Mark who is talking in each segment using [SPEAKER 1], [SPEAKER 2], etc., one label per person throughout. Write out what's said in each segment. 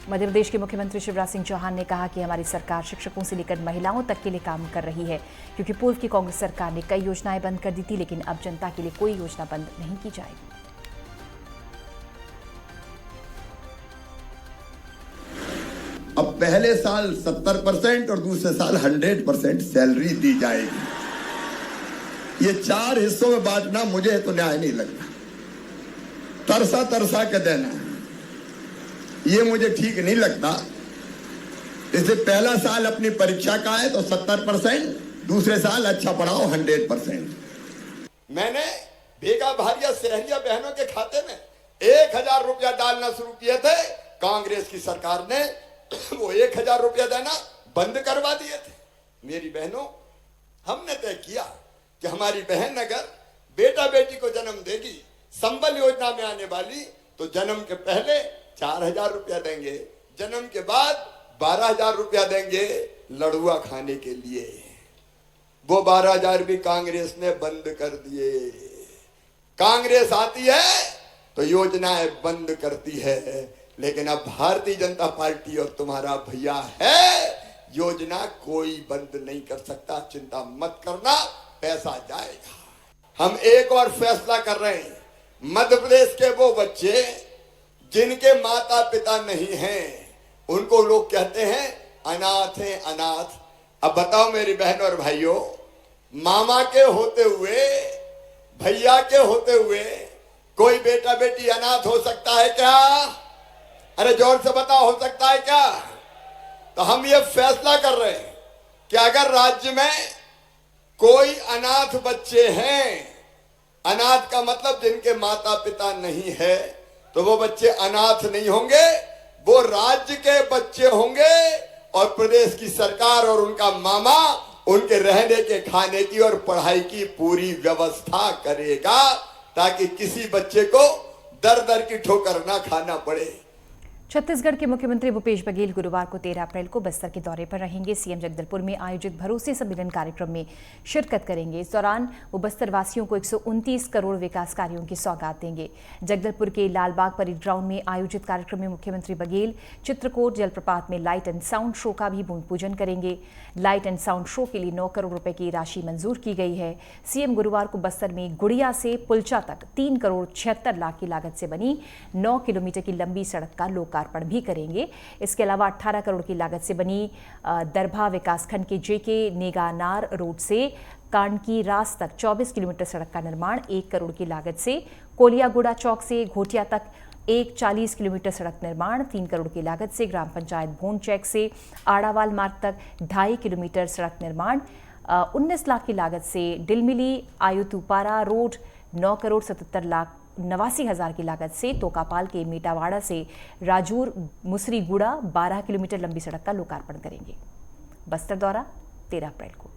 [SPEAKER 1] मध्य प्रदेश के मुख्यमंत्री शिवराज सिंह चौहान ने कहा कि हमारी सरकार शिक्षकों से लेकर महिलाओं तक के लिए काम कर रही है, क्योंकि पूर्व की कांग्रेस सरकार ने कई योजनाएं बंद कर दी थी, लेकिन अब जनता के लिए कोई योजना बंद नहीं की जाएगी।
[SPEAKER 2] अब पहले साल 70% और दूसरे साल 100% सैलरी दी जाएगी। ये 4 हिस्सों में बांटना मुझे तो न्याय नहीं लगता। तरसा के देना ये मुझे ठीक नहीं लगता। जैसे पहला साल अपनी परीक्षा का है तो 70%, दूसरे साल अच्छा पढ़ाओ 100%। मैंने बेगा भारिया सहरिया बहनों के खाते में 1000 रुपया डालना शुरू किए थे। कांग्रेस की सरकार ने वो 1000 रुपया देना बंद करवा दिए थे। मेरी बहनों, हमने तय किया कि हमारी बहन अगर बेटा बेटी को जन्म देगी, संबल योजना में आने वाली, तो जन्म के पहले 4000 रुपया देंगे, जन्म के बाद 12000 रुपया देंगे लड़ुआ खाने के लिए। वो 12000 भी कांग्रेस ने बंद कर दिए। कांग्रेस आती है तो योजनाएं बंद करती है, लेकिन अब भारतीय जनता पार्टी और तुम्हारा भैया है, योजना कोई बंद नहीं कर सकता। चिंता मत करना, पैसा जाएगा। हम एक और फैसला कर रहे हैं। मध्य प्रदेश के वो बच्चे जिनके माता पिता नहीं हैं, उनको लोग कहते हैं अनाथ हैं, अनाथ। अब बताओ मेरी बहन और भाइयों, मामा के होते हुए, भैया के होते हुए कोई बेटा बेटी अनाथ हो सकता है क्या? अरे जोर से बताओ, हो सकता है क्या? तो हम ये फैसला कर रहे हैं कि अगर राज्य में कोई अनाथ बच्चे हैं, अनाथ का मतलब जिनके माता पिता नहीं है, तो वो बच्चे अनाथ नहीं होंगे, वो राज्य के बच्चे होंगे और प्रदेश की सरकार और उनका मामा उनके रहने के, खाने की और पढ़ाई की पूरी व्यवस्था करेगा, ताकि किसी बच्चे को दर दर की ठोकर ना खाना पड़े।
[SPEAKER 1] छत्तीसगढ़ के मुख्यमंत्री भूपेश बघेल गुरुवार को 13 अप्रैल को बस्तर के दौरे पर रहेंगे। सीएम जगदलपुर में आयोजित भरोसे सम्मेलन कार्यक्रम में शिरकत करेंगे। इस दौरान वो बस्तर वासियों को 129 करोड़ विकास कार्यों की सौगात देंगे। जगदलपुर के लालबाग परेड ग्राउंड में आयोजित कार्यक्रम में मुख्यमंत्री बघेल चित्रकोट जलप्रपात में लाइट एंड साउंड शो का भी भूमि पूजन करेंगे। लाइट एंड साउंड शो के लिए 9 करोड़ रुपए की राशि मंजूर की गई है। सीएम गुरुवार को बस्तर में गुड़िया से पुलचा तक 3 करोड़ 76 लाख की लागत से बनी 9 किलोमीटर की लंबी सड़क का लोकार्पण भी करेंगे। इसके अलावा 18 करोड़ की लागत से बनी दरभा विकासखंड के जेके नेगानार रोड से कांडकी रास तक 24 किलोमीटर सड़क का निर्माण, 1 करोड़ की लागत से कोलियागुड़ा चौक से घोटिया तक 40 किलोमीटर सड़क निर्माण, 3 करोड़ की लागत से ग्राम पंचायत भोन चेक से आड़ावाल मार्ग तक 2.5 किलोमीटर सड़क निर्माण, 19 लाख की लागत से डिलमिली आयुतुपारा रोड 9 करोड़ 77 लाख 89,000 की लागत से तोकापाल के मेटावाड़ा से राजूर मुसरीगुड़ा 12 किलोमीटर लंबी सड़क का लोकार्पण करेंगे। बस्तर दौरा 13 अप्रैल को।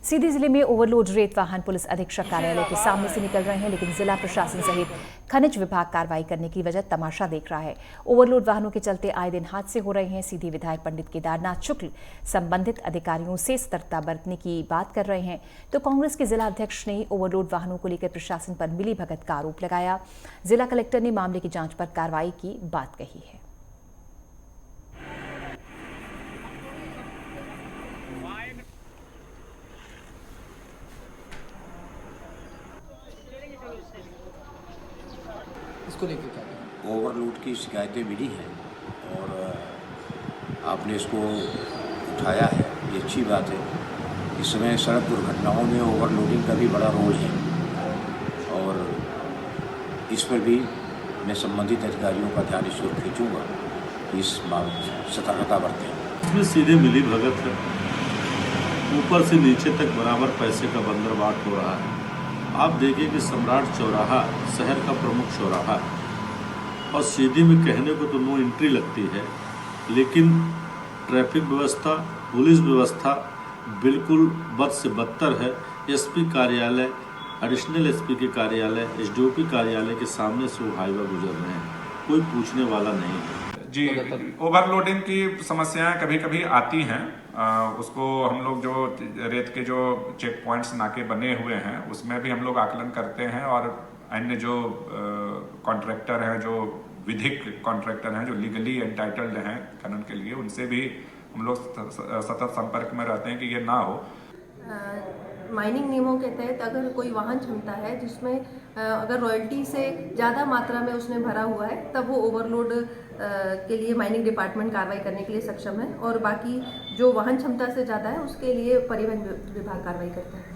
[SPEAKER 1] सीधी जिले में ओवरलोड रेत वाहन पुलिस अधीक्षक कार्यालय के सामने से निकल रहे हैं, लेकिन जिला प्रशासन सहित खनिज विभाग कार्रवाई करने की वजह तमाशा देख रहा है। ओवरलोड वाहनों के चलते आए दिन हादसे हो रहे हैं। सीधी विधायक पंडित केदारनाथ शुक्ल संबंधित अधिकारियों से सतर्कता बरतने की बात कर रहे हैं, तो कांग्रेस के जिला अध्यक्ष ने ओवरलोड वाहनों को लेकर प्रशासन पर मिलीभगत का आरोप लगाया। जिला कलेक्टर ने मामले की जांच पर कार्रवाई की बात कही है।
[SPEAKER 3] इसको लेकर क्या करें?
[SPEAKER 4] ओवरलोड की शिकायतें मिली हैं और आपने इसको उठाया है, ये अच्छी बात है। इस समय सड़क दुर्घटनाओं में ओवरलोडिंग का भी बड़ा रोल है और इस पर भी मैं संबंधित अधिकारियों का ध्यान इस ओर खींचूँगा कि इस बाबत सतर्कता बरतें।
[SPEAKER 5] इसमें सीधे मिली भगत है, ऊपर से नीचे तक बराबर पैसे का बंदरबाट हो रहा है। आप देखिए कि सम्राट चौराहा शहर का प्रमुख चौराहा है और सीधी में कहने को तो नो एंट्री लगती है, लेकिन ट्रैफिक व्यवस्था, पुलिस व्यवस्था बिल्कुल बद से बदतर है। एसपी कार्यालय, एडिशनल एसपी के कार्यालय, एसडीओपी कार्यालय के सामने से वो हाईवे गुजर रहे हैं, कोई पूछने वाला नहीं है।
[SPEAKER 6] जी, ओवरलोडिंग की समस्याएं कभी कभी आती हैं। उसको हम लोग जो रेत के जो चेक पॉइंट्स नाके बने हुए हैं उसमें भी हम लोग आकलन करते हैं, और अन्य जो कॉन्ट्रैक्टर हैं, जो विधिक कॉन्ट्रैक्टर हैं, जो लीगली एंटाइटल्ड हैं खनन के लिए, उनसे भी हम लोग सतत संपर्क में रहते हैं कि ये ना हो।
[SPEAKER 7] माइनिंग नियमों के तहत अगर कोई वाहन क्षमता है जिसमें अगर रॉयल्टी से ज़्यादा मात्रा में उसने भरा हुआ है, तब वो ओवरलोड के लिए माइनिंग डिपार्टमेंट कार्रवाई करने के लिए सक्षम है, और बाकी जो वाहन क्षमता से ज़्यादा है उसके लिए परिवहन विभाग कार्रवाई करता है।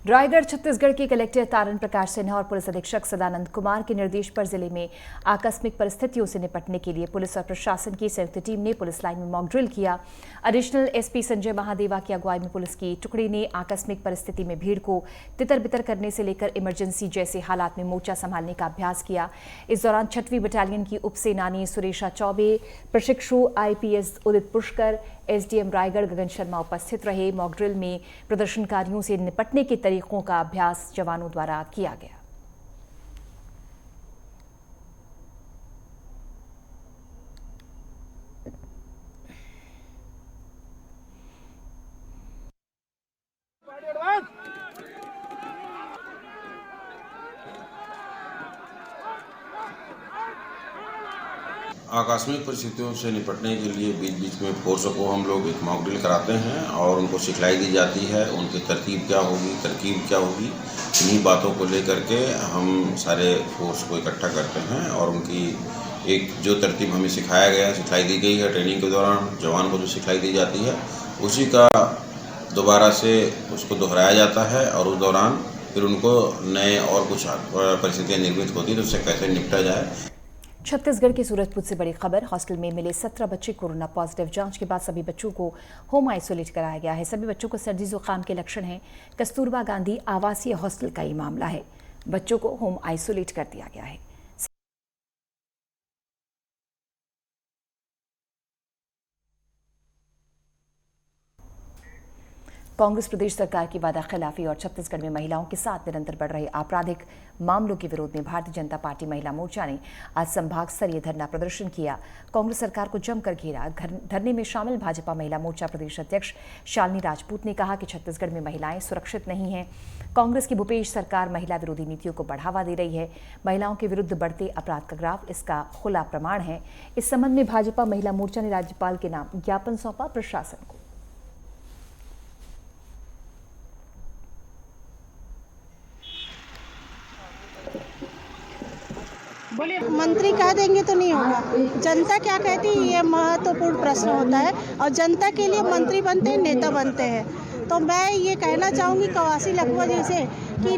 [SPEAKER 1] रायगढ़ छत्तीसगढ़ के कलेक्टर तारण प्रकाश सिन्हा और पुलिस अधीक्षक सदानंद कुमार के निर्देश पर जिले में आकस्मिक परिस्थितियों से निपटने के लिए पुलिस और प्रशासन की संयुक्त टीम ने पुलिस लाइन में मॉक ड्रिल किया। एडिशनल एसपी संजय महादेवा की अगुवाई में पुलिस की टुकड़ी ने आकस्मिक परिस्थिति में भीड़ को तितर बितर करने से लेकर इमरजेंसी जैसे हालात में मोर्चा संभालने का अभ्यास किया। इस दौरान 6वीं बटालियन की उपसेनानी सुरेशा चौबे, प्रशिक्षु IPS उदित पुष्कर, SDM रायगढ़ गगन शर्मा उपस्थित रहे। मॉक ड्रिल में प्रदर्शनकारियों से निपटने के तरीकों का अभ्यास जवानों द्वारा किया गया।
[SPEAKER 8] आकस्मिक परिस्थितियों से निपटने के लिए बीच बीच में फोर्स को हम लोग एक मॉक ड्रिल कराते हैं और उनको सिखलाई दी जाती है, उनकी तरकीब क्या होगी, तरकीब क्या होगी, इन्हीं बातों को लेकर के हम सारे फोर्स को इकट्ठा करते हैं और उनकी एक जो तरतीब हमें सिखाया गया, सिखलाई दी गई है ट्रेनिंग के दौरान, जवान को जो सिखलाई दी जाती है उसी का दोबारा से उसको दोहराया जाता है, और उस दौरान फिर उनको नए और कुछ परिस्थितियाँ निर्मित होती हैं तो उससे कैसे निपटा जाए।
[SPEAKER 1] छत्तीसगढ़ के सूरजपुर से बड़ी खबर। हॉस्टल में मिले 17 बच्चे कोरोना पॉजिटिव। जांच के बाद सभी बच्चों को होम आइसोलेट कराया गया है। सभी बच्चों को सर्दी जुकाम के लक्षण हैं। कस्तूरबा गांधी आवासीय हॉस्टल का ये मामला है। बच्चों को होम आइसोलेट कर दिया गया है। कांग्रेस प्रदेश सरकार की वादा खिलाफी और छत्तीसगढ़ में महिलाओं के साथ निरंतर बढ़ रहे आपराधिक मामलों के विरोध में भारतीय जनता पार्टी महिला मोर्चा ने आज संभाग स्तरीय धरना प्रदर्शन किया। कांग्रेस सरकार को जमकर घेरा। धरने में शामिल भाजपा महिला मोर्चा प्रदेश अध्यक्ष शालिनी राजपूत ने कहा कि छत्तीसगढ़ में महिलाएं सुरक्षित नहीं हैं। कांग्रेस की भूपेश सरकार महिला विरोधी नीतियों को बढ़ावा दे रही है। महिलाओं के विरुद्ध बढ़ते अपराध का ग्राफ इसका खुला प्रमाण है। इस संबंध में भाजपा महिला मोर्चा ने राज्यपाल के नाम ज्ञापन सौंपा प्रशासन को।
[SPEAKER 9] मंत्री कह देंगे तो नहीं होगा। जनता क्या कहती है ये महत्वपूर्ण प्रश्न होता है, और जनता के लिए मंत्री बनते हैं, नेता बनते हैं। तो मैं ये कहना चाहूँगी कवासी लखवा जी से कि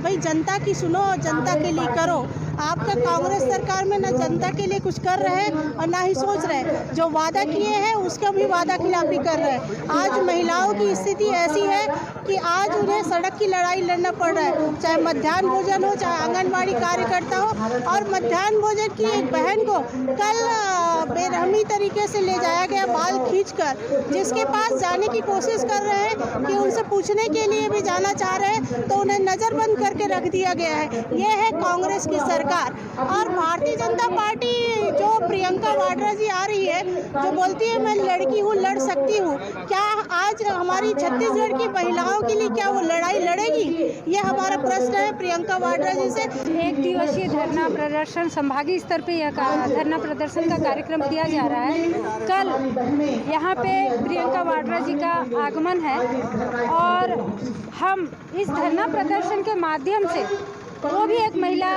[SPEAKER 9] भाई जनता की सुनो और जनता के लिए करो। आपका कांग्रेस सरकार में ना जनता के लिए कुछ कर रहे हैं और ना ही सोच रहे। जो वादा किए हैं उसका भी वादा खिलाफी कर रहे हैं। आज महिलाओं की स्थिति ऐसी है कि आज उन्हें सड़क की लड़ाई लड़ना पड़ रहा है, चाहे मध्याह्न भोजन हो, चाहे आंगनबाड़ी कार्यकर्ता हो। और मध्याह्न भोजन की एक बहन को कल बेरहमी तरीके से ले जाया गया, बाल खींचकर, जिसके पास जाने की कोशिश कर रहे हैं कि उनसे पूछने के लिए भी जाना चाह रहे हैं तो उन्हें नज़रबंद करके रख दिया गया है। ये है कांग्रेस की सरकार। और भारतीय जनता पार्टी जो प्रियंका वाड्रा जी आ रही है, जो बोलती है मैं लड़की हूँ, लड़ सकती हूँ, क्या आज हमारी छत्तीसगढ़ की महिलाओं के लिए क्या वो लड़ाई लड़ेगी? ये हमारा प्रश्न है प्रियंका वाड्रा जी से।
[SPEAKER 10] 1 दिवसीय धरना प्रदर्शन संभागीय स्तर पे यह धरना प्रदर्शन का कार्यक्रम किया जा रहा है। कल यहाँ पे प्रियंका वाड्रा जी का आगमन है और हम इस धरना प्रदर्शन के माध्यम से, वो भी एक महिला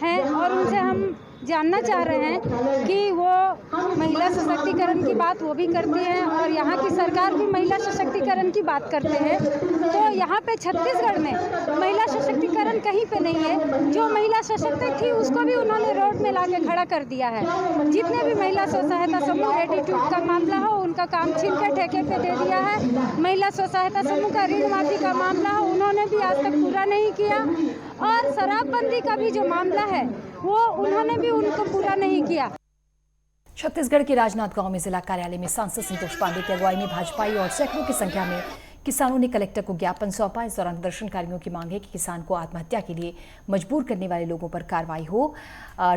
[SPEAKER 10] हैं और उनसे हम जानना चाह रहे हैं कि वो महिला सशक्तिकरण की बात वो भी करती हैं और यहाँ की सरकार भी महिला सशक्तिकरण की बात करते हैं। तो यहाँ पे छत्तीसगढ़ में महिला सशक्तिकरण कहीं पे नहीं है। जो महिला सशक्त थी उसको भी उन्होंने रोड में लाके खड़ा कर दिया है। जितने भी महिला स्व सहायता समूह एटीट्यूड का मामला हो उनका काम छीन के ठेके पे दे दिया है। महिला स्व सहायता समूह का ऋण माफी का मामला हो उन्होंने भी आज तक पूरा नहीं किया, और शराबबंदी का भी जो मामला है वो उन्होंने भी उनको पूरा नहीं किया।
[SPEAKER 1] छत्तीसगढ़ के राजनांदगांव में जिला कार्यालय में सांसद संतोष पांडे की अगुवाई में भाजपाई और सैकड़ों की संख्या में किसानों ने कलेक्टर को ज्ञापन सौंपा। इस दौरान प्रदर्शनकारियों की मांग है कि किसान को आत्महत्या के लिए मजबूर करने वाले लोगों पर कार्रवाई हो।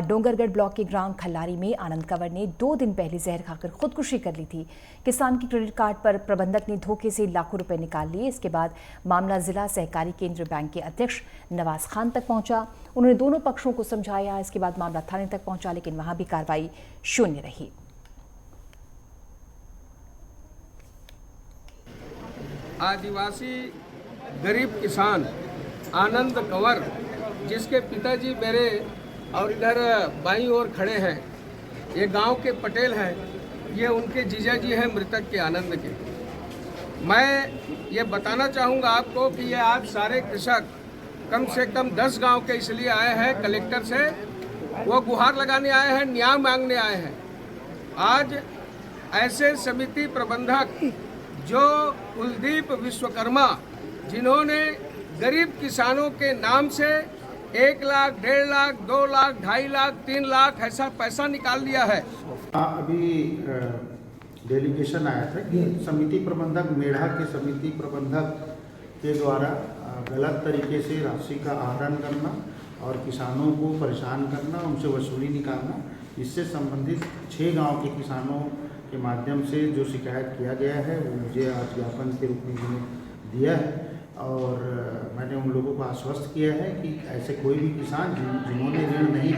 [SPEAKER 1] डोंगरगढ़ ब्लॉक के ग्राम खल्लारी में आनंद कंवर ने 2 दिन पहले जहर खाकर खुदकुशी कर ली थी। किसान के क्रेडिट कार्ड पर प्रबंधक ने धोखे से लाखों रुपए निकाल लिए। इसके बाद मामला जिला सहकारी केंद्र बैंक के अध्यक्ष नवाज खान तक पहुंचा। उन्होंने दोनों पक्षों को समझाया। इसके बाद मामला थाने तक पहुंचा, लेकिन वहां भी कार्रवाई शून्य रही।
[SPEAKER 11] आदिवासी गरीब किसान आनंद कंवर, जिसके पिताजी मेरे और इधर बाईं ओर खड़े हैं, ये गांव के पटेल हैं, ये उनके जीजा जी हैं मृतक के आनंद के। मैं ये बताना चाहूँगा आपको कि ये आज सारे कृषक कम से कम 10 गांव के इसलिए आए हैं कलेक्टर से, वो गुहार लगाने आए हैं, न्याय मांगने आए हैं। आज ऐसे समिति प्रबंधक जो कुलदीप विश्वकर्मा, जिन्होंने गरीब किसानों के नाम से 1 लाख, 1.5 लाख, 2 लाख, 2.5 लाख, 3 लाख ऐसा पैसा निकाल लिया है।
[SPEAKER 12] अभी डेलीगेशन आया था कि समिति प्रबंधक मेढ़ा के समिति प्रबंधक के द्वारा गलत तरीके से राशि का आहरण करना और किसानों को परेशान करना, उनसे वसूली निकालना, इससे संबंधित 6 गांव के किसानों के माध्यम से जो शिकायत किया गया है वो मुझे आज ज्ञापन के रूप में दिया है। और मैंने उन लोगों को आश्वस्त किया है कि ऐसे कोई भी किसान जिन्होंने ऋण नहीं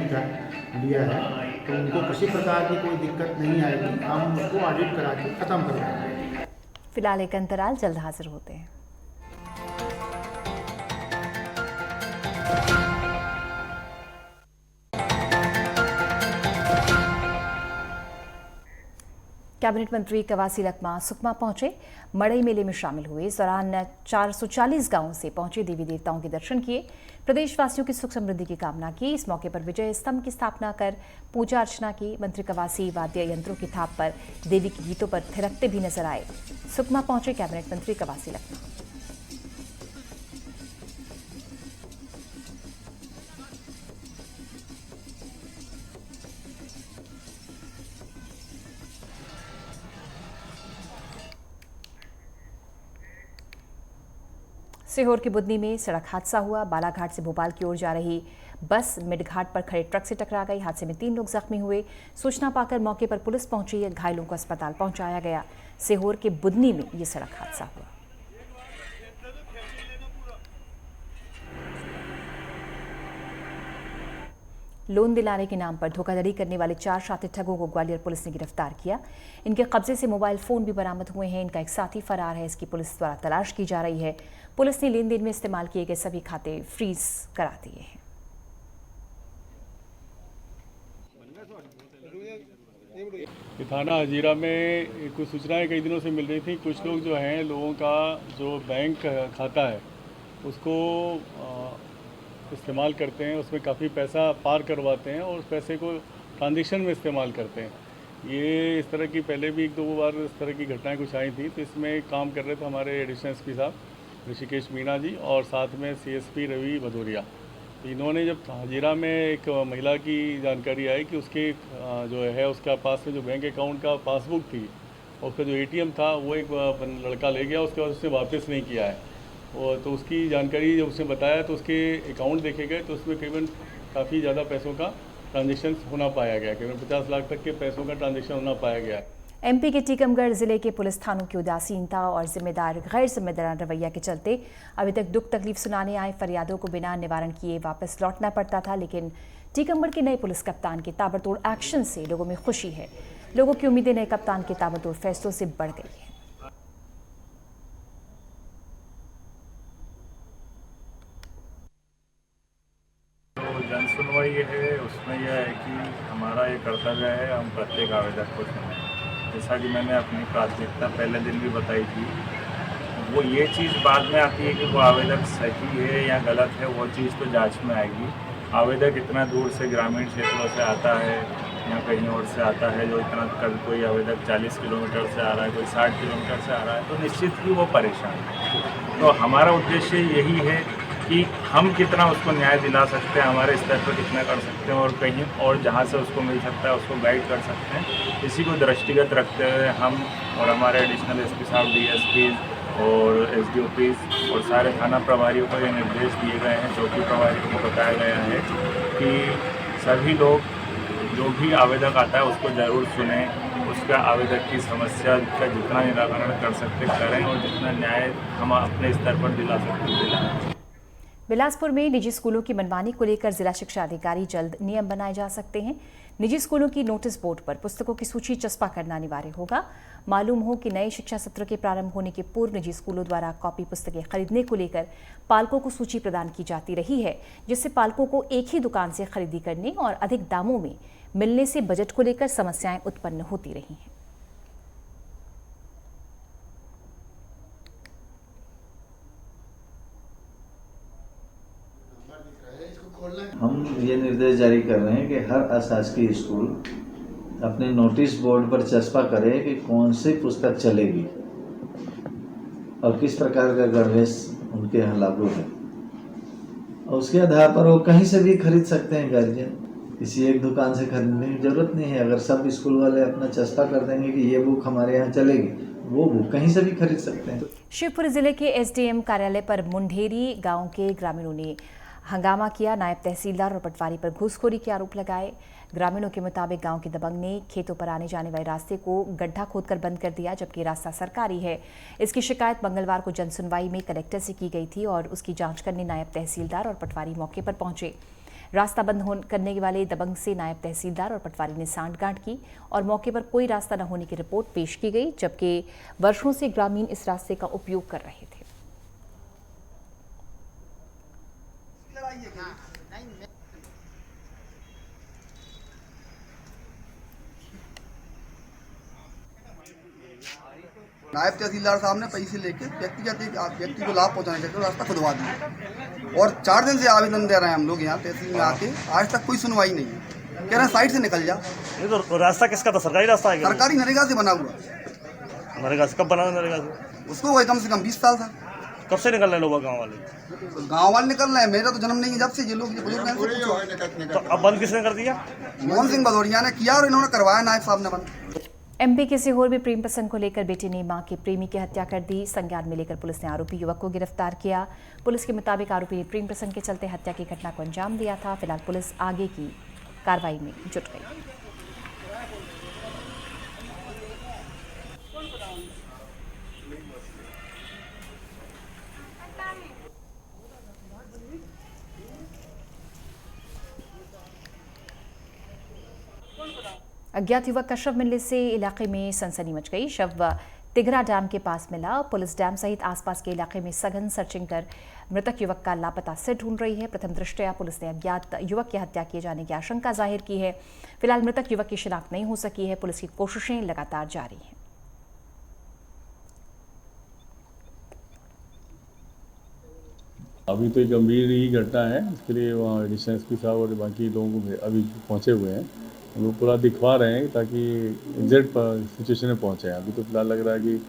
[SPEAKER 12] लिया है तो उनको किसी प्रकार की कोई दिक्कत नहीं आएगी, हम उसको ऑडिट करा के ख़त्म कर देंगे।
[SPEAKER 1] फिलहाल एक अंतराल, जल्द हाजिर होते हैं। कैबिनेट मंत्री कवासी लखमा सुकमा पहुंचे, मड़ई मेले में शामिल हुए। इस दौरान 440 गांवों से पहुंचे देवी देवताओं के दर्शन किए, प्रदेशवासियों की सुख समृद्धि की कामना की। इस मौके पर विजय स्तंभ की स्थापना कर पूजा अर्चना की। मंत्री कवासी वाद्य यंत्रों की थाप पर देवी के गीतों पर थिरकते भी नजर आए। सुकमा पहुंचे कैबिनेट मंत्री कवासी लखमा। सीहोर की बुदनी में सड़क हादसा हुआ। बालाघाट से भोपाल की ओर जा रही बस मिडघाट पर खड़े ट्रक से टकरा गई। हादसे में 3 लोग जख्मी हुए। सूचना पाकर मौके पर पुलिस पहुंची, घायलों को अस्पताल पहुंचाया गया। सीहोर के बुदनी में ये सड़क हादसा हुआ। लोन दिलाने के नाम पर धोखाधड़ी करने वाले 4 शातिर ठगों को ग्वालियर पुलिस ने गिरफ्तार किया। इनके कब्जे से मोबाइल फोन भी बरामद हुए हैं। इनका एक साथी फरार है, इसकी पुलिस द्वारा तलाश की जा रही है। पुलिस ने लेन देन में इस्तेमाल किए गए सभी खाते फ्रीज करा दिए हैं।
[SPEAKER 13] थाना हजीरा में कुछ सूचनाएं कई दिनों से मिल रही थी। कुछ लोग जो हैं, लोगों का जो बैंक खाता है उसको इस्तेमाल करते हैं, उसमें काफ़ी पैसा पार करवाते हैं और उस पैसे को ट्रांजैक्शन में इस्तेमाल करते हैं। ये इस तरह की पहले भी 1-2 बार इस तरह की घटनाएं कुछ आई थी। तो इसमें काम कर रहे थे हमारे एडिशनल एसपी साहब ऋषिकेश मीणा जी और साथ में सीएसपी रवि भदौरिया। तो इन्होंने जब हजीरा में एक महिला की जानकारी आई कि उसके जो है उसका पास में जो बैंक अकाउंट का पासबुक थी और उसका जो एटीएम था वो एक लड़का ले गया, उसके बाद उसने वापस नहीं किया है। और तो उसकी जानकारी जब उसने बताया तो उसके अकाउंट देखे गए तो उसमें करीबन काफ़ी ज़्यादा पैसों का ट्रांजैक्शन होना पाया गया। करीबन 50 लाख तक के पैसों का ट्रांजैक्शन होना पाया गया।
[SPEAKER 1] एमपी के टीकमगढ़ जिले के पुलिस थानों की उदासीनता और गैर जिम्मेदार रवैया के चलते अभी तक दुख तकलीफ सुनाने आए फरियादों को बिना निवारण किए वापस लौटना पड़ता था। लेकिन टीकमगढ़ के नए पुलिस कप्तान के ताबड़तोड़ एक्शन से लोगों में खुशी है। लोगों की उम्मीदें नए कप्तान के ताबड़तोड़ फैसलों से बढ़ गई है।
[SPEAKER 14] जन सुनवाई है, उसमें यह है कि हमारा ये कर्तव्य है हम प्रत्येक आवेदक को सुनें। जैसा कि मैंने अपनी प्राथमिकता पहले दिन भी बताई थी, वो ये चीज़ बाद में आती है कि वो आवेदक सही है या गलत है, वो चीज़ तो जांच में आएगी। आवेदक इतना दूर से ग्रामीण क्षेत्रों से आता है या कहीं और से आता है, जो इतना कल कोई आवेदक 40 किलोमीटर से आ रहा है, कोई 60 किलोमीटर से आ रहा है, तो निश्चित ही वो परेशान है। तो हमारा उद्देश्य यही है कि हम कितना उसको न्याय दिला सकते हैं, हमारे स्तर पर कितना कर सकते हैं और कहीं और जहाँ से उसको मिल सकता है उसको गाइड कर सकते हैं। इसी को दृष्टिगत रखते हुए हम और हमारे एडिशनल एसपी साहब, डीएसपी और SDOPs और सारे थाना प्रभारियों को ये निर्देश दिए गए हैं, चौकी प्रभारियों को बताया गया है कि सभी लोग जो भी आवेदक आता है उसको ज़रूर सुनें, उसका आवेदक की समस्या का जितना निराकरण कर सकते करें और जितना न्याय हम अपने स्तर पर दिला सकते दिलाएं।
[SPEAKER 1] बिलासपुर में निजी स्कूलों की मनमानी को लेकर जिला शिक्षा अधिकारी जल्द नियम बनाए जा सकते हैं। निजी स्कूलों की नोटिस बोर्ड पर पुस्तकों की सूची चस्पा करना अनिवार्य होगा। मालूम हो कि नए शिक्षा सत्र के प्रारंभ होने के पूर्व निजी स्कूलों द्वारा कॉपी पुस्तकें खरीदने को लेकर पालकों को सूची प्रदान की जाती रही है, जिससे पालकों को एक ही दुकान से खरीदी करने और अधिक दामों में मिलने से बजट को लेकर समस्याएं उत्पन्न होती रही हैं।
[SPEAKER 15] हम ये निर्देश जारी कर रहे हैं कि हर अशासकीय स्कूल अपने नोटिस बोर्ड पर चस्पा करे कि कौन सी पुस्तक चलेगी और किस प्रकार का गणवेश उनके यहाँ लागू है, और उसके आधार पर वो कहीं से भी खरीद सकते हैं। गार्जियन किसी एक दुकान से खरीदने की जरूरत नहीं है। अगर सब स्कूल वाले अपना चस्पा कर देंगे कि ये बुक हमारे यहाँ चलेगी, वो बुक कहीं से भी खरीद सकते हैं।
[SPEAKER 1] शिवपुरी जिले के SDM कार्यालय पर मुंडेरी गांव के ग्रामीणों ने हंगामा किया। नायब तहसीलदार और पटवारी पर घूसखोरी के आरोप लगाए। ग्रामीणों के मुताबिक गांव के दबंग ने खेतों पर आने जाने वाले रास्ते को गड्ढा खोदकर बंद कर दिया, जबकि रास्ता सरकारी है। इसकी शिकायत मंगलवार को जनसुनवाई में कलेक्टर से की गई थी और उसकी जांच करने नायब तहसीलदार और पटवारी मौके पर पहुंचे। रास्ता बंद करने वाले दबंग से नायब तहसीलदार और पटवारी ने सांठगांठ की और मौके पर कोई रास्ता न होने की रिपोर्ट पेश की गई, जबकि वर्षों से ग्रामीण इस रास्ते का उपयोग कर रहे थे।
[SPEAKER 16] नायब तहसीलदार साहब ने पैसे लेके व्यक्ति को लाभ पहुंचाने के रास्ता खुदवा दिया और 4 दिन से आवेदन दे रहे हैं हम लोग यहाँ तहसील में आके, आज तक कोई सुनवाई नहीं है। कह रहे हैं साइड से निकल जा।
[SPEAKER 17] ये तो रास्ता किसका था? सरकारी रास्ता है?
[SPEAKER 16] सरकारी नरेगा से बना हुआ।
[SPEAKER 17] नरेगा से कब बना? नरेगा से
[SPEAKER 16] उसको वही कम से कम 20 साल था।
[SPEAKER 17] कब से निकल रहे लोग गाँव वाले?
[SPEAKER 16] गाँव वाले निकल रहे हैं, मेरा तो जन्म नहीं है जब से। ये लोग बुजुर्ग हैं।
[SPEAKER 17] तो अब बंद किसने कर दिया?
[SPEAKER 16] मोहन सिंह भदौरिया ने किया और इन्होंने करवाया, नायब साहब ने बंद।
[SPEAKER 1] MP के सीहोर में प्रेम प्रसंग को लेकर बेटे ने मां के प्रेमी की हत्या कर दी। संज्ञान में लेकर पुलिस ने आरोपी युवक को गिरफ्तार किया। पुलिस के मुताबिक आरोपी ने प्रेम प्रसंग के चलते हत्या की घटना को अंजाम दिया था। फिलहाल पुलिस आगे की कार्रवाई में जुट गई। अज्ञात युवक का शव मिलने से इलाके में सनसनी मच गई। शव तिघरा डैम के पास मिला। पुलिस डैम सहित आसपास के इलाके में सघन सर्चिंग कर मृतक युवक का लापता सिर ढूंढ रही है। प्रथम दृष्टया पुलिस ने अज्ञात युवक की हत्या किए जाने की आशंका जाहिर की है। फिलहाल मृतक युवक की शिनाख्त नहीं हो सकी है। पुलिस की कोशिशें लगातार जारी हैं।
[SPEAKER 13] अभी तो एक गंभीर ही घटना है, इसके लिए वहाँ एडिशनल एसपी साहब और बाकी लोग अभी पहुँचे हुए हैं। वो पूरा दिखवा रहे हैं ताकि एग्जैक्ट सिचुएशन में पहुँचे। अभी तो फिलहाल लग रहा है कि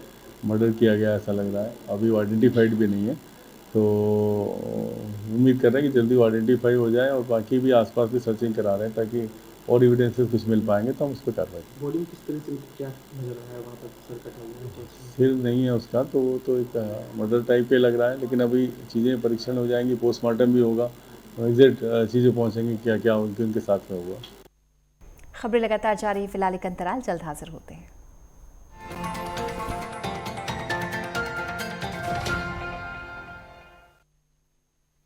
[SPEAKER 13] मर्डर किया गया ऐसा लग रहा है। अभी वो आइडेंटिफाइड भी नहीं है, तो उम्मीद कर रहे हैं कि जल्दी वो आइडेंटिफाई हो जाए और बाकी भी आसपास भी सर्चिंग करा रहे हैं ताकि और एविडेंसेस कुछ मिल पाएंगे तो हम उस पर कार्रवाई।
[SPEAKER 3] बॉडी में किस तरह से क्या नजर आया वहाँ पर? सर कटा हुआ है,
[SPEAKER 13] सिर नहीं है उसका, तो वो तो एक मर्डर टाइप के लग रहा है, लेकिन अभी चीज़ें परीक्षण हो जाएंगी, पोस्टमार्टम भी होगा, एग्जैक्ट चीज़ें पहुँचेंगी क्या क्या उनके साथ में हुआ।
[SPEAKER 1] खबरें लगातार जारी है। फिलहाल एक अंतराल, जल्द हाजिर होते हैं।